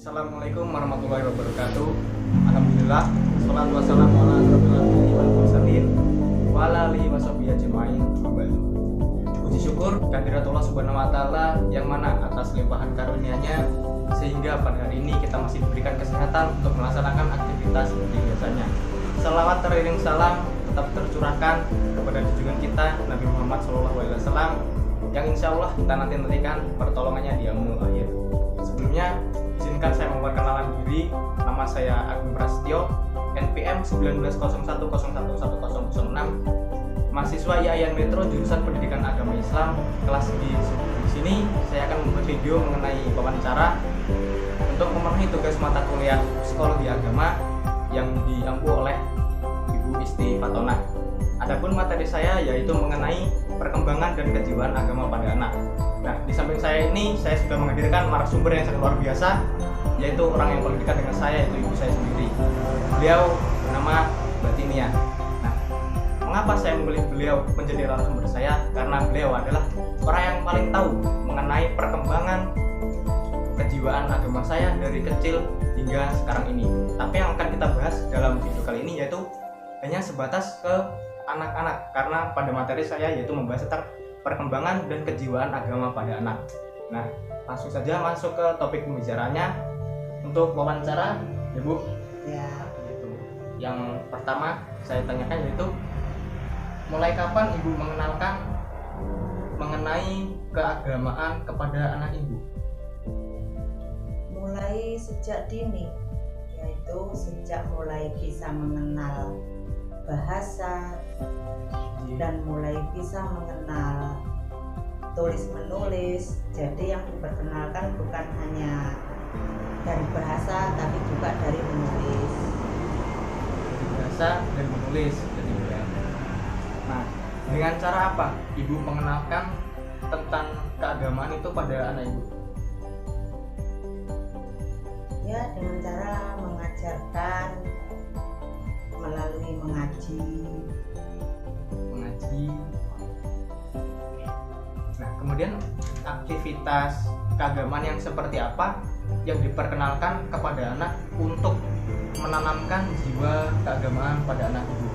Assalamualaikum warahmatullahi wabarakatuh. Alhamdulillah, sholatu wassalamu ala asyrofil anbiya'i wal mursalin wa ala alihi washabihi ajmain. Puji syukur kehadirat Allah Subhanahu wa taala yang mana atas limpahan karunia-Nya sehingga pada hari ini kita masih diberikan kesehatan untuk melaksanakan aktivitas seperti biasanya. Salawat teriring salam tetap tercurahkan kepada junjungan kita Nabi Muhammad SAW yang insya Allah kita nantikan pertolongannya di yaumul akhir. Sebelumnya izinkan saya memperkenalkan diri. Nama saya Agung Prasetyo, NPM 1901011006, mahasiswa IAIN Metro jurusan Pendidikan Agama Islam kelas D. Di sini saya akan membuat video mengenai wawancara untuk memenuhi tugas mata kuliah Psikologi Agama yang diampu oleh Ibu Isti Fatona. Adapun materi saya yaitu mengenai perkembangan dan kejiwaan agama pada anak. Nah, di samping saya ini saya sudah menghadirkan narasumber yang sangat luar biasa, yaitu orang yang paling dekat dengan saya, yaitu ibu saya sendiri. Beliau bernama Mbak Tinia. Nah, mengapa saya memilih beliau menjadi narasumber saya? Karena beliau adalah orang yang paling tahu mengenai perkembangan kejiwaan agama saya dari kecil hingga sekarang ini. Tapi yang akan kita bahas dalam video kali ini yaitu hanya sebatas ke anak-anak, karena pada materi saya yaitu membahas tentang perkembangan dan kejiwaan agama pada anak. Nah, langsung saja masuk ke topik pembicaraannya. Untuk wawancara, ya Bu. Ya. Yang pertama saya tanyakan yaitu mulai kapan Ibu mengenalkan mengenai keagamaan kepada anak Ibu? Mulai sejak dini, yaitu sejak mulai bisa mengenal bahasa dan mulai bisa mengenal tulis menulis. Jadi yang diperkenalkan bukan hanya dari bahasa tapi juga dari menulis. Dari bahasa dan menulis. Nah, dengan cara apa Ibu mengenalkan tentang keagamaan itu pada anak Ibu? Ya, dengan cara mengajarkan melalui mengaji. Nah, kemudian aktivitas keagamaan yang seperti apa yang diperkenalkan kepada anak untuk menanamkan jiwa keagamaan pada anak Ibu?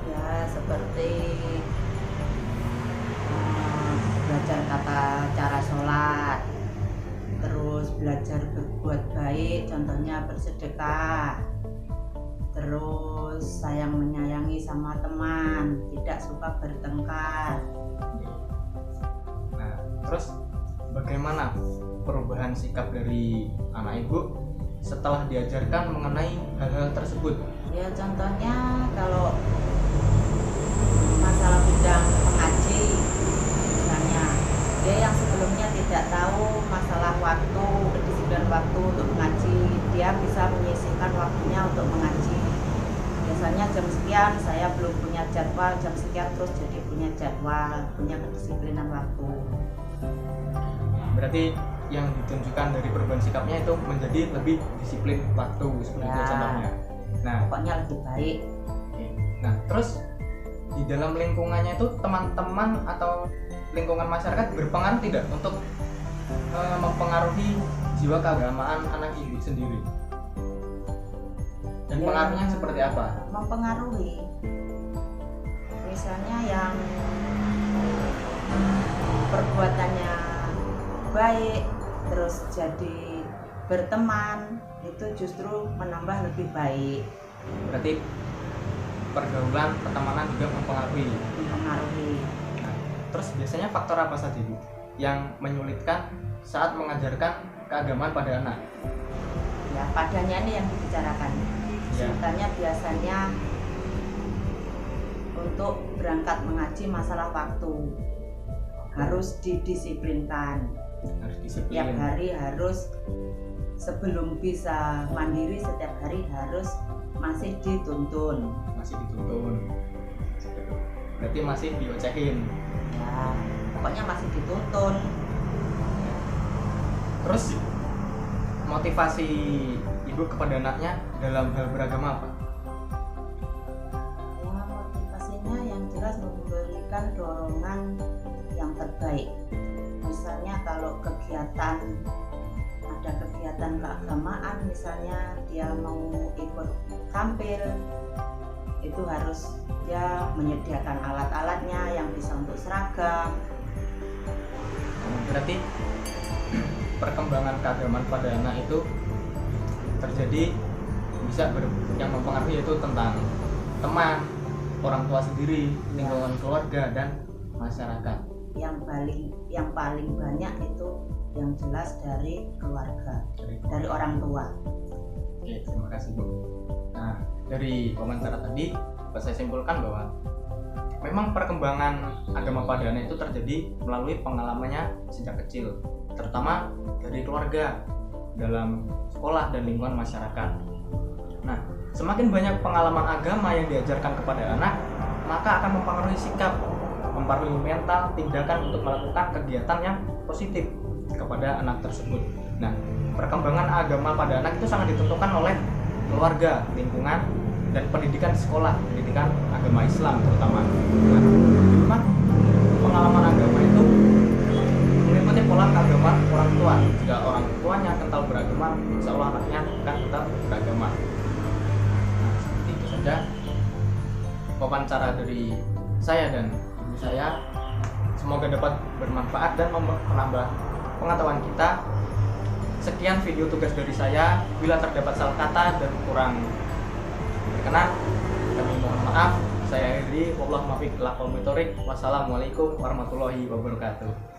Ya, seperti belajar tata cara sholat, terus belajar berbuat baik, contohnya bersedekah, terus sayang menyayangi sama teman, tidak suka bertengkar. Nah, terus bagaimana perubahan sikap dari anak Ibu setelah diajarkan mengenai hal-hal tersebut? Ya, contohnya kalau masalah bidang mengaji, misalnya dia yang sebelumnya tidak tahu masalah waktu, kedisiplinan waktu untuk mengaji, dia bisa menyisihkan waktunya untuk mengaji. Biasanya jam sekian saya belum punya jadwal, jam sekian terus jadi punya jadwal, punya kedisiplinan waktu. Berarti yang ditunjukkan dari perubahan sikapnya itu menjadi lebih disiplin waktu seperti itu contohnya. Nah, pokoknya lebih baik. Nah, terus di dalam lingkungannya itu teman-teman atau lingkungan masyarakat berpengaruh tidak untuk mempengaruhi jiwa keagamaan anak Ibu sendiri? Dan Ya, pengaruhnya seperti apa? mempengaruhi. Misalnya yang perbuatannya baik terus jadi berteman, itu justru menambah lebih baik. Berarti pergaulan, pertemanan juga mempengaruhi. Nah, terus biasanya faktor apa saja Bu yang menyulitkan saat mengajarkan keagamaan pada anak? Ya, padanya ini yang dibicarakan. Kesulitannya biasanya untuk berangkat mengaji masalah waktu, harus didisiplinkan. Setiap hari harus, sebelum bisa mandiri setiap hari harus masih dituntun. Berarti masih diocehin. Ya, pokoknya masih dituntun. Terus motivasi Ibu kepada anaknya dalam hal beragama apa? Ya, motivasinya yang jelas memberikan dorongan yang terbaik. Misalnya kalau kegiatan kegiatan, misalnya dia mau ikut tampil, itu harus dia menyediakan alat-alatnya yang bisa untuk seragam. Berarti perkembangan keagamaan pada anak itu terjadi yang mempengaruhi yaitu tentang teman, orang tua sendiri, lingkungan keluarga dan masyarakat. Yang paling banyak itu yang jelas dari keluarga, dari orang tua. Oke, terima kasih Bu. Nah, dari wawancara tadi dapat saya simpulkan bahwa memang perkembangan agama pada anak itu terjadi melalui pengalamannya sejak kecil, terutama dari keluarga, dalam sekolah dan lingkungan masyarakat. Nah, semakin banyak pengalaman agama yang diajarkan kepada anak, maka akan mempengaruhi sikap, mempengaruhi mental, tindakan untuk melakukan kegiatan yang positif kepada anak tersebut. Nah, perkembangan agama pada anak itu sangat ditentukan oleh keluarga, lingkungan, dan pendidikan di sekolah, pendidikan agama Islam terutama. Nah, memang pengalaman agama itu mengikuti pola keagamaan orang tua. Jika orang tuanya kental beragama, insya Allah anaknya akan kental beragama. Nah, seperti itu saja wawancara dari saya dan ibu saya. Semoga dapat bermanfaat dan menambah pengetahuan kita. Sekian video tugas dari saya. Bila terdapat salah kata dan kurang berkenan, kami mohon maaf. Saya akhiri. Wassalamualaikum warahmatullahi wabarakatuh.